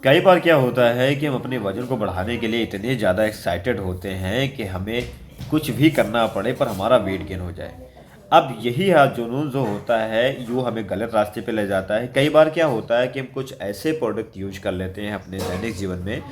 कई बार क्या होता है कि हम अपने वज़न को बढ़ाने के लिए इतने ज़्यादा एक्साइटेड होते हैं कि हमें कुछ भी करना पड़े पर हमारा वेट गेन हो जाए। अब यही जुनून जो होता है यूँ हमें गलत रास्ते पे ले जाता है। कई बार क्या होता है कि हम कुछ ऐसे प्रोडक्ट यूज़ कर लेते हैं अपने दैनिक जीवन में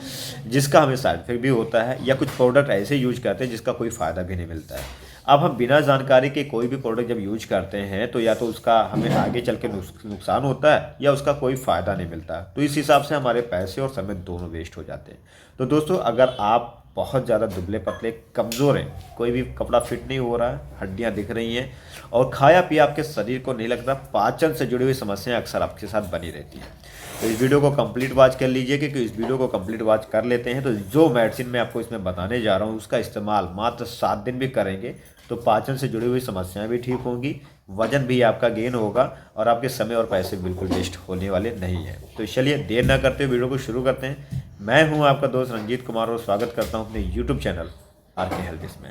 जिसका हमें साइड इफ़ेक्ट भी होता है या कुछ प्रोडक्ट ऐसे यूज़ करते हैं जिसका कोई फ़ायदा भी नहीं मिलता है। अब हम बिना जानकारी के कोई भी प्रोडक्ट जब यूज करते हैं तो या तो उसका हमें आगे चल के नुकसान होता है या उसका कोई फ़ायदा नहीं मिलता। तो इस हिसाब से हमारे पैसे और समय दोनों वेस्ट हो जाते हैं। तो दोस्तों, अगर आप बहुत ज़्यादा दुबले पतले कमज़ोर हैं, कोई भी कपड़ा फिट नहीं हो रहा है, हड्डियाँ दिख रही हैं और खाया पिया आपके शरीर को नहीं लगता, पाचन से जुड़ी हुई समस्याएं अक्सर आपके साथ बनी रहती हैं, तो इस वीडियो को कंप्लीट वॉच कर लीजिए। क्योंकि इस वीडियो को कंप्लीट वॉच कर लेते हैं तो जो मेडिसिन मैं आपको इसमें बताने जा रहा हूँ उसका इस्तेमाल मात्र 7 दिन भी करेंगे तो पाचन से जुड़ी हुई समस्याएं भी ठीक होंगी, वजन भी आपका गेन होगा और आपके समय और पैसे बिल्कुल वेस्ट होने वाले नहीं हैं। तो चलिए देर ना करते हुए वीडियो को शुरू करते हैं। मैं हूं आपका दोस्त रंजीत कुमार और स्वागत करता हूं अपने यूट्यूब चैनल आर के हेल्थ में।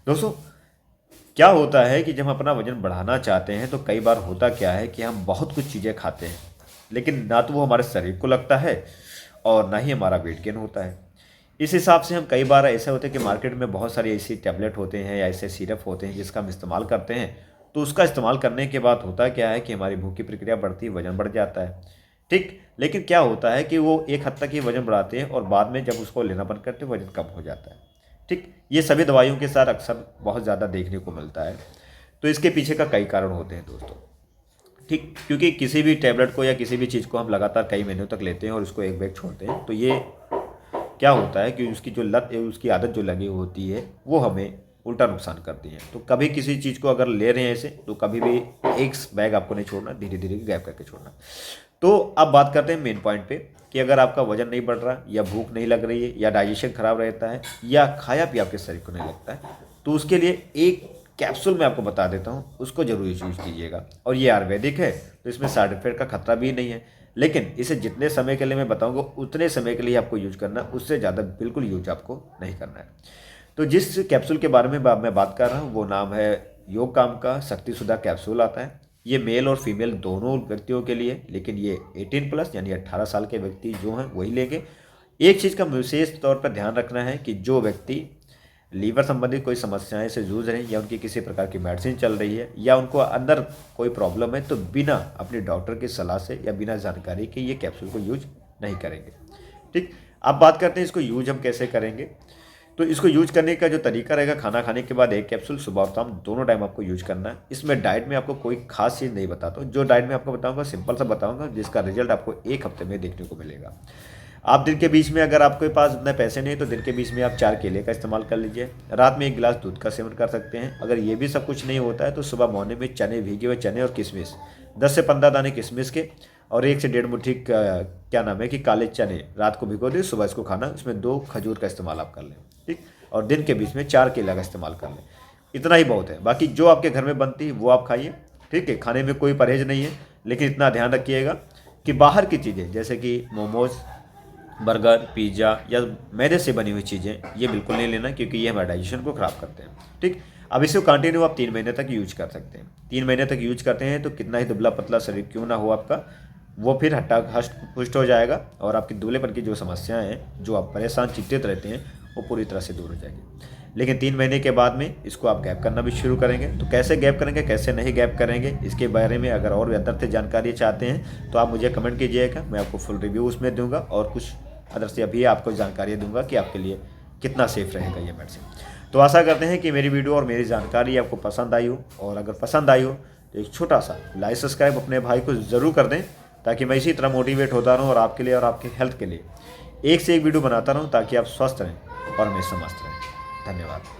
दोस्तों, क्या होता है कि जब हम अपना वजन बढ़ाना चाहते हैं तो कई बार होता क्या है कि हम बहुत कुछ चीज़ें खाते हैं लेकिन ना तो वो हमारे शरीर को लगता है और ना ही हमारा वेट गेन होता है। इस हिसाब से हम कई बार ऐसे होते हैं कि मार्केट में बहुत सारी ऐसी टैबलेट होते हैं या ऐसे सिरप होते हैं जिसका हम इस्तेमाल करते हैं। तो उसका इस्तेमाल करने के बाद होता क्या है कि हमारी भूख की प्रक्रिया बढ़ती है, वजन बढ़ जाता है। ठीक, लेकिन क्या होता है कि वो एक हद तक ही वजन बढ़ाते हैं और बाद में जब उसको लेना बंद करते हैं वजन कम हो जाता है। ठीक, ये सभी दवाइयों के साथ अक्सर बहुत ज़्यादा देखने को मिलता है। तो इसके पीछे का कई कारण होते हैं दोस्तों। ठीक, क्योंकि किसी भी टैबलेट को या किसी भी चीज़ को हम लगातार कई महीनों तक लेते हैं और उसको एक बैग छोड़ते हैं तो ये क्या होता है कि उसकी जो लत है, उसकी आदत जो लगी होती है वो हमें उल्टा नुकसान करती है। तो कभी किसी चीज़ को अगर ले रहे हैं ऐसे तो कभी भी एक बैग आपको नहीं छोड़ना, धीरे धीरे गैप करके छोड़ना। तो अब बात करते हैं मेन पॉइंट पे कि अगर आपका वजन नहीं बढ़ रहा या भूख नहीं लग रही है या डाइजेशन खराब रहता है या खाया पिया आपके शरीर को नहीं लगता है तो उसके लिए एक कैप्सूल मैं आपको बता देता हूँ, उसको जरूर यूज कीजिएगा। और ये आयुर्वेदिक है तो इसमें साइड इफेक्ट का खतरा भी नहीं है, लेकिन इसे जितने समय के लिए मैं बताऊंगा उतने समय के लिए आपको यूज करना, उससे ज़्यादा बिल्कुल यूज आपको नहीं करना है। तो जिस कैप्सूल के बारे में मैं बात कर रहा हूँ वो नाम है योग काम का शक्ति सुधा कैप्सूल आता है। ये मेल और फीमेल दोनों व्यक्तियों के लिए, लेकिन ये 18+ यानी 18 साल के व्यक्ति जो हैं वही लेंगे। एक चीज़ का विशेष तौर पर ध्यान रखना है कि जो व्यक्ति लीवर संबंधित कोई समस्याएं से जूझ रहे हैं या उनकी किसी प्रकार की मेडिसिन चल रही है या उनको अंदर कोई प्रॉब्लम है तो बिना अपने डॉक्टर की सलाह से या बिना जानकारी के ये कैप्सूल को यूज नहीं करेंगे। ठीक, अब बात करते हैं इसको यूज हम कैसे करेंगे। तो इसको यूज करने का जो तरीका रहेगा, खाना खाने के बाद एक कैप्सूल सुबह और शाम दोनों टाइम आपको यूज करना है। इसमें डाइट में आपको कोई खास चीज़ नहीं बताता हूँ, जो डाइट में आपको बताऊंगा सिंपल सा बताऊंगा जिसका रिजल्ट आपको एक हफ्ते में देखने को मिलेगा। आप दिन के बीच में अगर आपके पास उतने पैसे नहीं तो दिन के बीच में आप 4 केले का इस्तेमाल कर लीजिए, रात में 1 गिलास दूध का सेवन कर सकते हैं। अगर ये भी सब कुछ नहीं होता है तो सुबह मॉर्निंग में चने, भीगे हुए चने और किशमिश 10 से 15 दाने किशमिश के और 1 से 1.5 मुट्ठी क्या नाम है कि काले चने रात को भिगो दें, सुबह इसको खाना। इसमें 2 खजूर का इस्तेमाल आप कर लें। ठीक, और दिन के बीच में 4 केला का इस्तेमाल कर लें। इतना ही बहुत है, बाकी जो आपके घर में बनती है वो आप खाइए। ठीक है, खाने में कोई परहेज नहीं है, लेकिन इतना ध्यान रखिएगा कि बाहर की चीज़ें जैसे कि मोमोज़, बर्गर, पिज़्ज़ा या मैदे से बनी हुई चीज़ें ये बिल्कुल नहीं लेना, क्योंकि ये हमारे डाइजेशन को ख़राब करते हैं। ठीक, अब इसको कंटिन्यू आप 3 महीने तक यूज कर सकते हैं। 3 महीने तक यूज करते हैं तो कितना ही दुबला पतला शरीर क्यों ना हो आपका, वो फिर हट्टा हष्ट पुष्ट हो जाएगा और आपकी दुबलेपन की जो समस्याएं हैं, जो आप परेशान चिंतित रहते हैं, वो पूरी तरह से दूर हो जाएगी। लेकिन 3 महीने के बाद में इसको आप गैप करना भी शुरू करेंगे। तो कैसे गैप करेंगे, कैसे नहीं गैप करेंगे, इसके बारे में अगर और बेहतर से जानकारी चाहते हैं तो आप मुझे कमेंट कीजिएगा, मैं आपको फुल रिव्यू उसमें दूंगा और कुछ अदर से अभी आपको जानकारी दूंगा कि आपके लिए कितना सेफ रहेगा ये मेडिसिन। तो आशा करते हैं कि मेरी वीडियो और मेरी जानकारी आपको पसंद आई हो, और अगर पसंद आई हो तो एक छोटा सा लाइक सब्सक्राइब अपने भाई को ज़रूर कर दें, ताकि मैं इसी तरह मोटिवेट होता रहूँ और आपके लिए और आपके हेल्थ के लिए एक से एक वीडियो बनाता रहूँ, ताकि आप स्वस्थ रहें और हमेशा मस्त रहें। धन्यवाद।